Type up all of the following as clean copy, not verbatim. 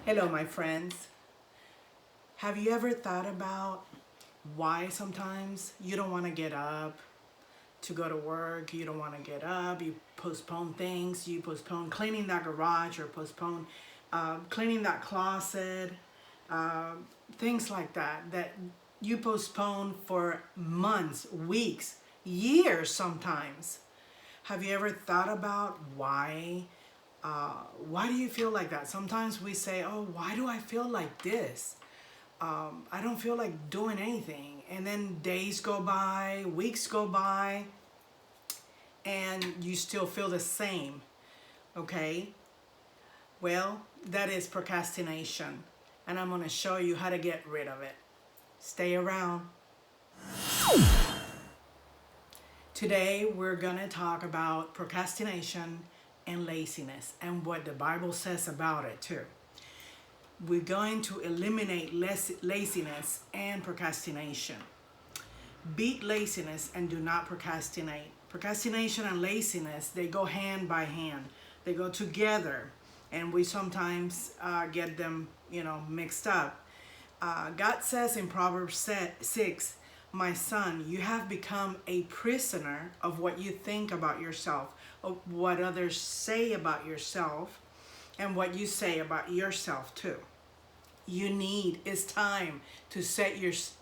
Hello, my friends. Have you ever thought about why sometimes you don't want to get up to go to work? You don't want to get up. You postpone things. You postpone cleaning that garage or postpone cleaning that closet. Uh, Things like that that you postpone for months, weeks, years sometimes. Have you ever thought about why? Why do you feel like that? Sometimes we say, oh, why do I feel like this? I don't feel like doing anything. And then days go by, weeks go by, and you still feel the same. Okay? Well, that is procrastination. And I'm going to show you how to get rid of it. Stay around. Today, we're going to talk about procrastination and laziness and what the Bible says about it too. We're going to eliminate laziness and procrastination. Beat laziness and do not procrastinate. Procrastination and laziness, they go hand by hand. They go together, and we sometimes get them, mixed up. God says in Proverbs 6, "My son, you have become a prisoner of what you think about yourself, of what others say about yourself, and what you say about yourself too." It's time to set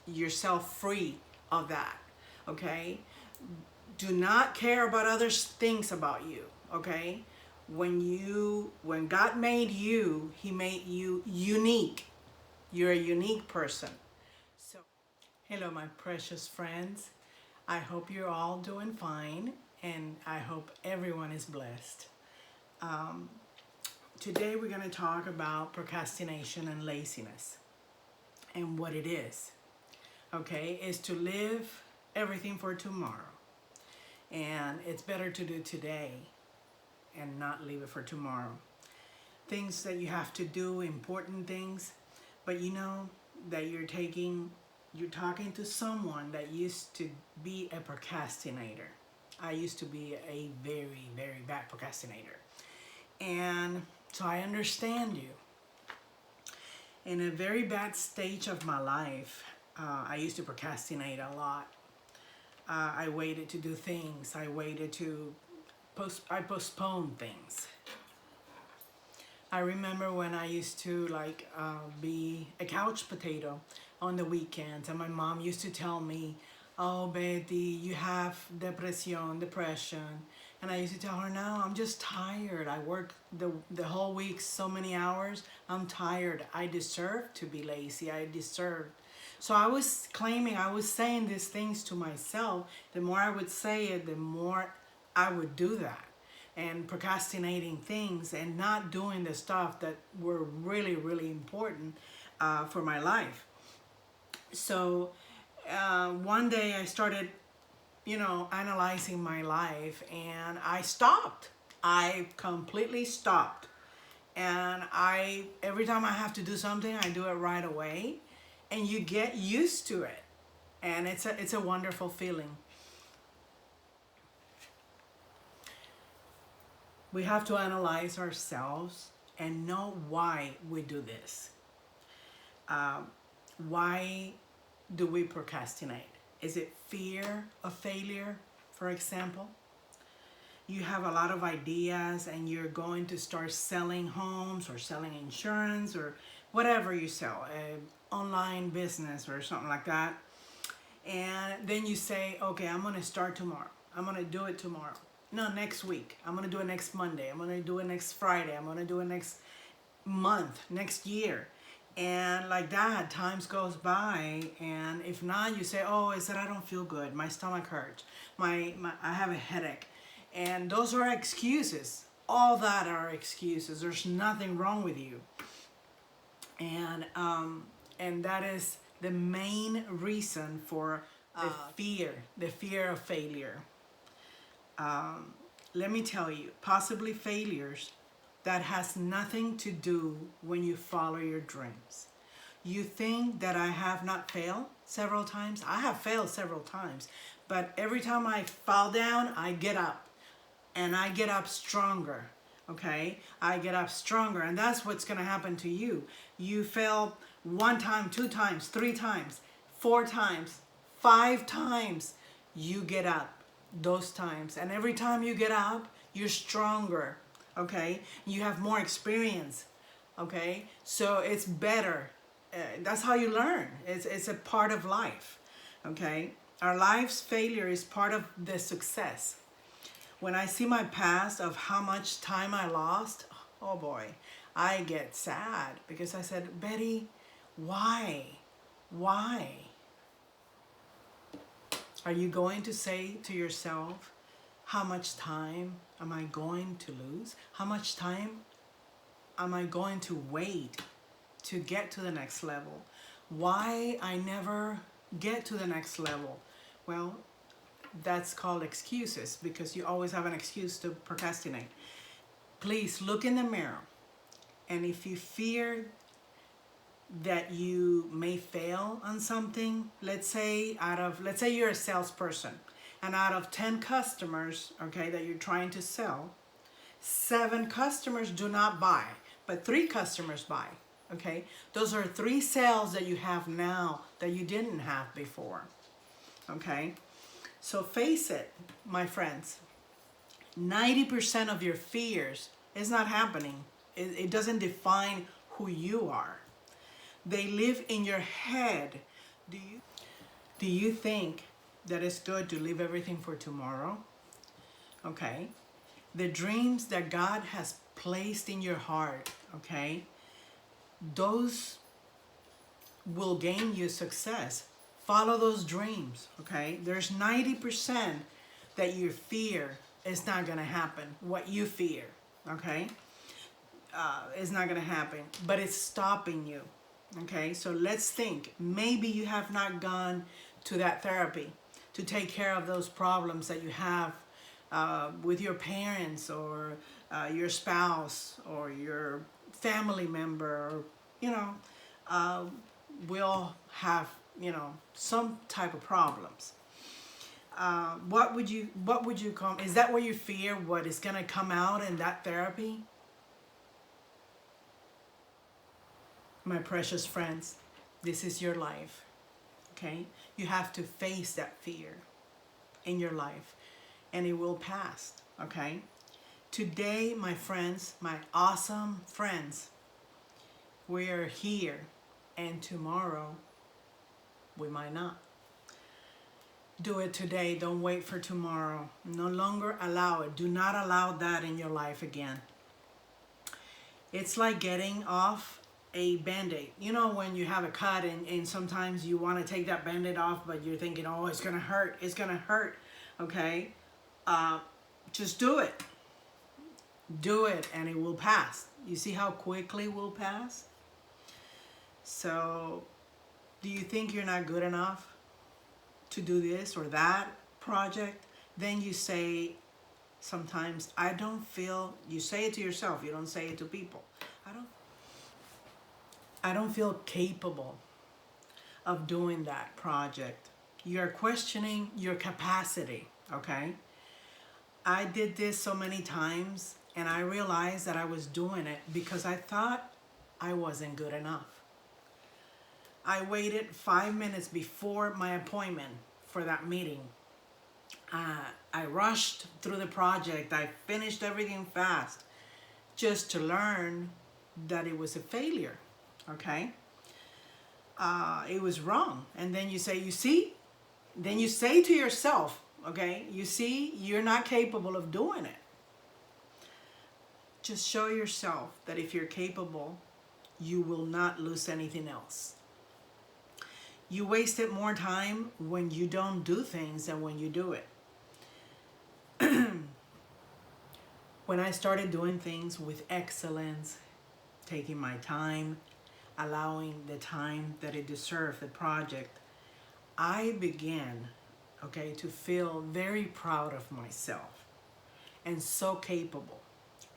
yourself free of that, okay? Do not care about others' things about you, okay? When God made you, He made you unique. You're a unique person. So, hello, my precious friends. I hope you're all doing fine, and I hope everyone is blessed. Today we're going to talk about procrastination and laziness and what it is. Okay, is to live everything for tomorrow. And it's better to do today and not leave it for tomorrow. Things that you have to do, important things, but you know that you're talking to someone that used to be a procrastinator. I used to be a very, very bad procrastinator. And so I understand you. In a very bad stage of my life, I used to procrastinate a lot. I waited to do things. I postponed things. I remember when I used to be a couch potato on the weekends, and my mom used to tell me, "Oh, Betty, you have depression." And I used to tell her, "No, I'm just tired. I work the whole week so many hours. I'm tired. I deserve to be lazy. I deserve." So I was saying these things to myself. The more I would say it, the more I would do that. And procrastinating things and not doing the stuff that were really, really important for my life. So one day I started analyzing my life, and I stopped. I completely stopped. And every time I have to do something, I do it right away. And you get used to it. And it's a wonderful feeling. We have to analyze ourselves and know why we do this. Why do we procrastinate? Is it fear of failure, for example? You have a lot of ideas and you're going to start selling homes or selling insurance or whatever you sell, an online business or something like that. And then you say, okay, I'm going to start tomorrow. I'm going to do it tomorrow. No, next week. I'm going to do it next Monday. I'm going to do it next Friday. I'm going to do it next month, next year. And like that, times goes by, and if not, you say, "Oh, it's that I don't feel good. My stomach hurts. I have a headache," and those are excuses. All that are excuses. There's nothing wrong with you, and that is the main reason for the fear of failure. Let me tell you, possibly failures that has nothing to do when you follow your dreams. You think that I have not failed several times? I have failed several times, but every time I fall down, I get up, and I get up stronger. okay? I get up stronger, and that's what's going to happen to you. You fail 1 time, 2 times, 3 times, 4 times, 5 times. You get up those times, and every time you get up, you're stronger, okay? You have more experience, okay? So it's better. That's how you learn. It's a part of life, okay? Our life's failure is part of the success. When I see my past of how much time I lost, oh boy, I get sad because I said, Betty, why? Why? Are you going to say to yourself, how much time am I going to lose? How much time am I going to wait to get to the next level? Why I never get to the next level? Well, that's called excuses, because you always have an excuse to procrastinate. Please look in the mirror, and if you fear that you may fail on something, let's say you're a salesperson, and out of 10 customers, okay, that you're trying to sell, 7 customers do not buy, but 3 customers buy, okay? Those are 3 sales that you have now that you didn't have before, okay? So face it, my friends, 90% of your fears is not happening. It doesn't define who you are. They live in your head. Do you think that it's good to leave everything for tomorrow? Okay. The dreams that God has placed in your heart, okay, those will gain you success. Follow those dreams, okay? There's 90% that you fear is not going to happen. What you fear, okay, is not going to happen, but it's stopping you, okay? So let's think. Maybe you have not gone to that therapy to take care of those problems that you have with your parents or your spouse or your family member, or, you know, we all have, you know, some type of problems. What would you come? Is that what you fear? What is going to come out in that therapy? My precious friends, this is your life, okay? You have to face that fear in your life, and it will pass, okay? Today, my friends, my awesome friends, we are here, and tomorrow we might not. Do it today. Don't wait for tomorrow. No longer allow it. Do not allow that in your life again. It's like getting off a Band-Aid. You know, when you have a cut and sometimes you want to take that Band-Aid off, but you're thinking, oh, it's going to hurt. It's going to hurt. Okay? Just do it. Do it, and it will pass. You see how quickly it will pass? So, do you think you're not good enough to do this or that project? Then you say, sometimes, I don't feel, you say it to yourself, you don't say it to people. I don't feel capable of doing that project. You're questioning your capacity, okay? I did this so many times, and I realized that I was doing it because I thought I wasn't good enough. I waited 5 minutes before my appointment for that meeting. I rushed through the project. I finished everything fast just to learn that it was a failure, okay? It was wrong. And then you say, you see? Then you say to yourself, okay, you see, you're not capable of doing it. Just show yourself that if you're capable, you will not lose anything else. You wasted more time when you don't do things than when you do it. When I started doing things with excellence, taking my time, allowing the time that it deserved, the project, I began, okay, to feel very proud of myself and so capable.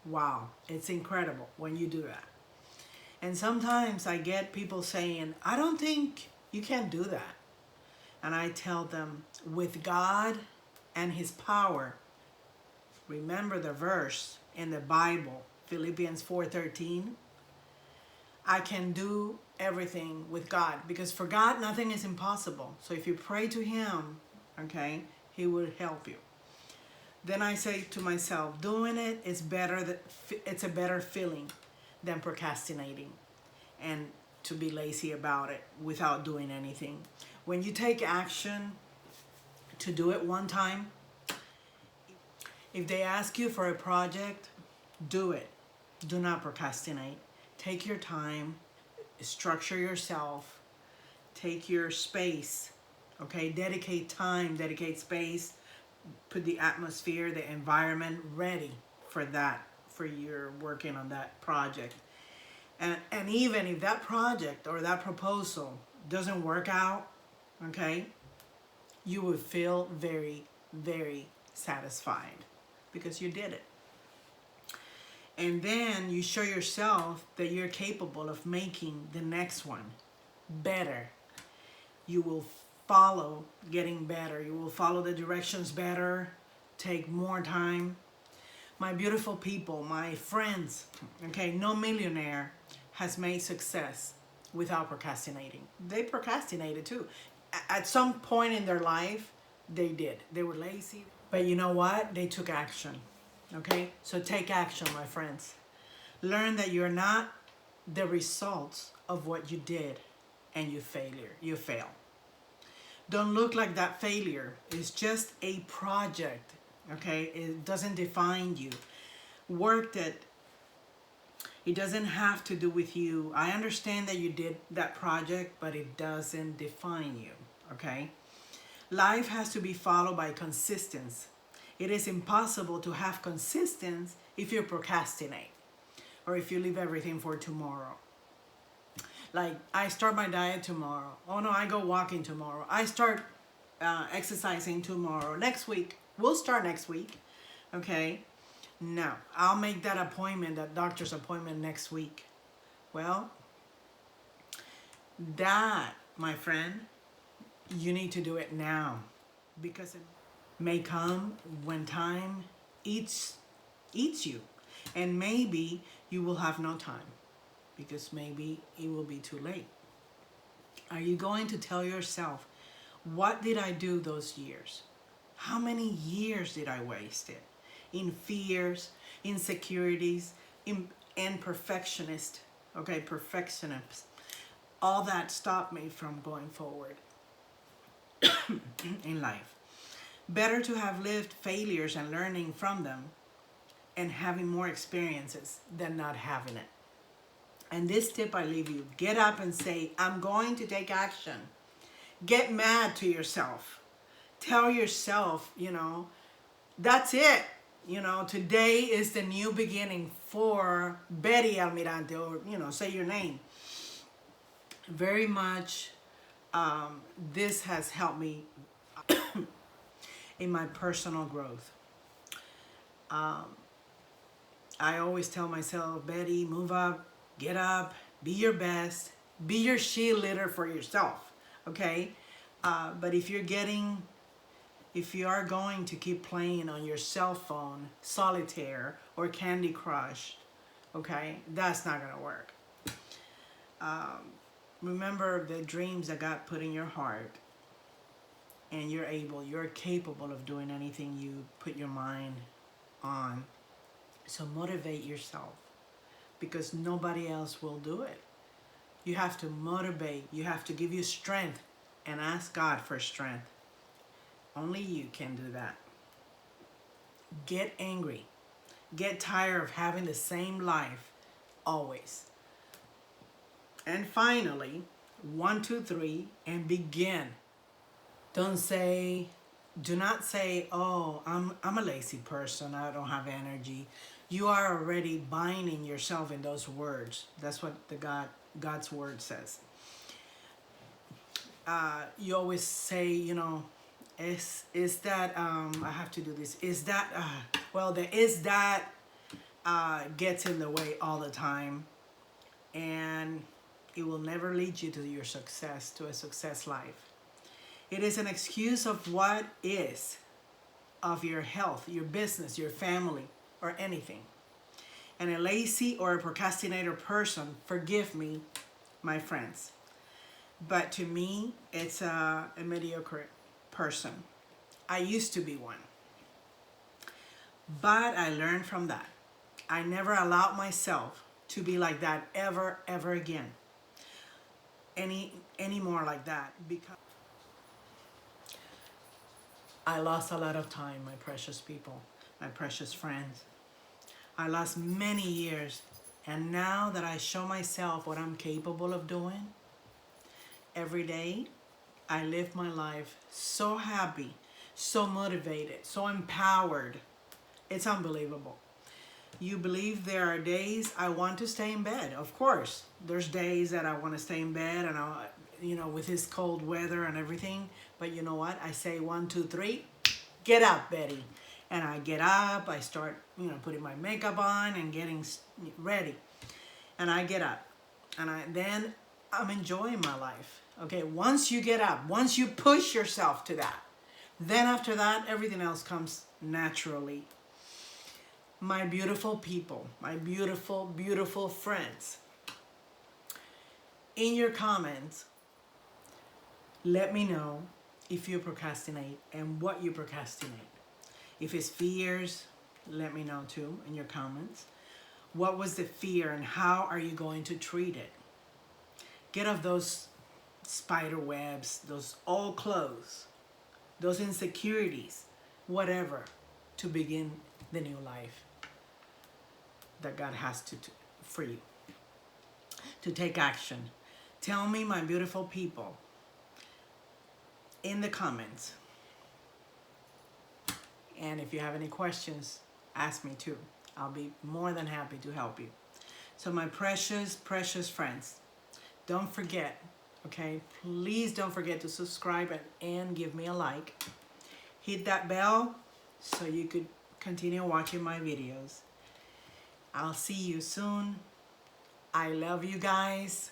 Wow, it's incredible when you do that. And sometimes I get people saying, I don't think you can do that. And I tell them, with God and His power, remember the verse in the Bible, Philippians 4:13, I can do everything with God, because for God nothing is impossible. So if you pray to him, okay, he will help you. Then I say to myself, doing it is better, it's a better feeling than procrastinating and to be lazy about it without doing anything. When you take action to do it one time, if they ask you for a project, do it. Do not procrastinate. Take your time, structure yourself, take your space, okay? Dedicate time, dedicate space, put the atmosphere, the environment ready for that, for your working on that project. And even if that project or that proposal doesn't work out, okay, you will feel very, very satisfied because you did it. And then you show yourself that you're capable of making the next one better. You will follow getting better. You will follow the directions better, take more time. My beautiful people, my friends, okay, no millionaire has made success without procrastinating. They procrastinated too. At some point in their life, they did. They were lazy. But you know what? They took action. Okay? So take action, my friends. Learn that you're not the results of what you did and you fail. Don't look like that failure. It's just a project. Okay? It doesn't define you. Work that it doesn't have to do with you. I understand that you did that project, but it doesn't define you. Okay? Life has to be followed by consistency. It is impossible to have consistency if you procrastinate or if you leave everything for tomorrow. Like, I start my diet tomorrow. Oh no, I go walking tomorrow. I start exercising tomorrow. Next week. We'll start next week. Okay? No, I'll make that appointment, that doctor's appointment next week. Well, that, my friend, you need to do it now, because it may come when time eats you, and maybe you will have no time because maybe it will be too late. Are you going to tell yourself, what did I do those years? How many years did I waste it in fears, insecurities, and perfectionist, okay, perfectionist? All that stopped me from going forward in life. Better to have lived failures and learning from them and having more experiences than not having it. And this tip I leave you, get up and say, I'm going to take action. Get mad to yourself. Tell yourself, that's it. Today is the new beginning for Betty Almirante, or, say your name. Very much, this has helped me in my personal growth. I always tell myself, Betty, move up, get up, be your best, be your cheerleader for yourself, okay? But if you are going to keep playing on your cell phone, solitaire, or Candy Crush, okay, that's not gonna work. Remember the dreams that God put in your heart, and you're capable of doing anything you put your mind on. So motivate yourself, because nobody else will do it. You have to motivate, you have to give you strength, and ask God for strength. Only you can do that. Get angry. Get tired of having the same life always. And finally, 1, 2, 3, and begin. Do not say, oh, I'm a lazy person, I don't have energy. You are already binding yourself in those words. That's what God's word says. You always say, is that, I have to do this. Is that, gets in the way all the time. And it will never lead you to your success, to a success life. It is an excuse of what is, of your health, your business, your family, or anything. and a lazy or a procrastinator person, forgive me, my friends. But to me, it's a mediocre person. I used to be one. But I learned from that. I never allowed myself to be like that ever again. Any more like that, because I lost a lot of time, my precious people, my precious friends. I lost many years, and now that I show myself what I'm capable of doing, every day I live my life so happy, so motivated, so empowered. It's unbelievable. You believe there are days I want to stay in bed. Of course, there's days that I want to stay in bed, and with this cold weather and everything. But you know what? I say 1, 2, 3, get up, Betty. And I get up. I start, putting my makeup on and getting ready. And I get up, and then I'm enjoying my life. Okay, once you get up, once you push yourself to that, then after that, everything else comes naturally. My beautiful people, my beautiful, beautiful friends, in your comments, let me know if you procrastinate and what you procrastinate. If it's fears, let me know too in your comments. What was the fear and how are you going to treat it? Get off those spider webs, those old clothes, those insecurities, whatever, to begin the new life that God has for you, to take action. Tell me, my beautiful people, in the comments. And if you have any questions, ask me too. I'll be more than happy to help you. So my precious, precious friends, don't forget, okay? Please don't forget to subscribe and give me a like. Hit that bell so you could continue watching my videos. I'll see you soon. I love you guys.